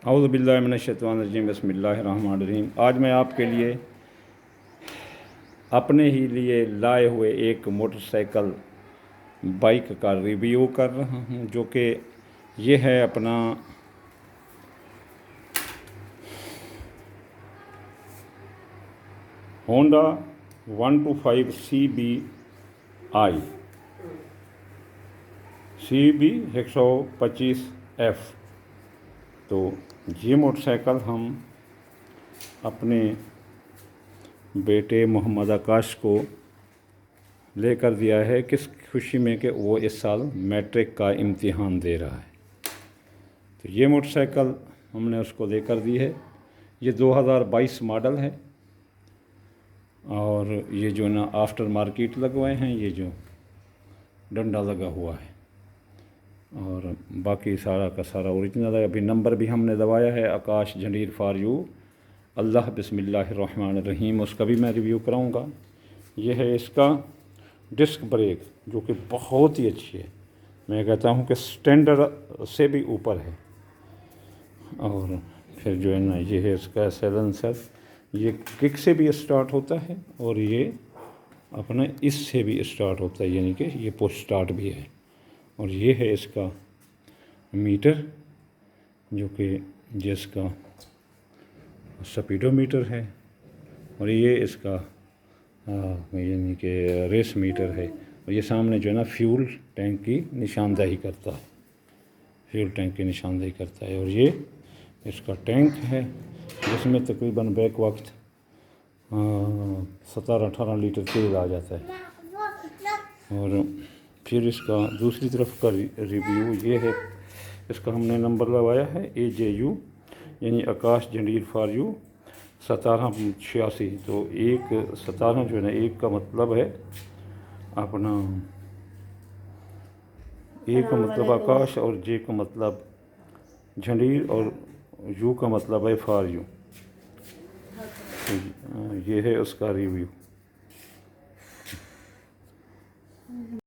औज़ु बिल्लाहि मिनश शैतानिर रजीम बिस्मिल्लाहिर रहमानिर रहीम। आज मैं आपके लिए अपने ही लिए लाए हुए एक मोटरसाइकिल बाइक का रिव्यू कर रहा हूँ, जो कि ये है अपना होंडा 125 CB 125F। तो ये मोटरसाइकिल हम अपने बेटे मोहम्मद आकाश को लेकर दिया है, किस खुशी में कि वो इस साल मैट्रिक का इम्तिहान दे रहा है। तो ये मोटरसाइकिल हमने उसको लेकर दी है। ये 2022 मॉडल है और ये जो ना आफ्टर मार्केट लगवाए हैं, ये जो डंडा लगा हुआ है और बाकी सारा का सारा ओरिजिनल है। अभी नंबर भी हमने दबाया है, आकाश जंडीर फॉर यू अल्लाह बिस्मिल्लाहिर्रहमानिर्रहीम। उसका भी मैं रिव्यू कराऊंगा। ये है इसका डिस्क ब्रेक, जो कि बहुत ही अच्छी है। मैं कहता हूँ कि स्टैंडर्ड से भी ऊपर है। और फिर जो है ना, ये है इसका साइलेंसर। ये किक से भी स्टार्ट होता है और ये अपना इससे भी स्टार्ट होता है, यानी कि ये पुश स्टार्ट भी है। और ये है इसका मीटर, जो कि जिसका स्पीडोमीटर है। और ये इसका यानी कि रेस मीटर है। और ये सामने जो है ना फ्यूल टैंक की निशानदेही करता है, फ्यूल टैंक की निशानदेही करता है। और ये इसका टैंक है, जिसमें तकरीबन बैक वक्त 17-18 लीटर तेल आ जाता है। और फिर इसका दूसरी तरफ का रिव्यू ये है। इसका हमने नंबर लगाया है AJU, यानी आकाश जंडीर फॉर यू 1786। तो 17 जो है ना, एक का मतलब है अपना, ए का मतलब आकाश और जे का मतलब जंडीर और यू का मतलब है फॉर यू। तो ये है उसका रिव्यू।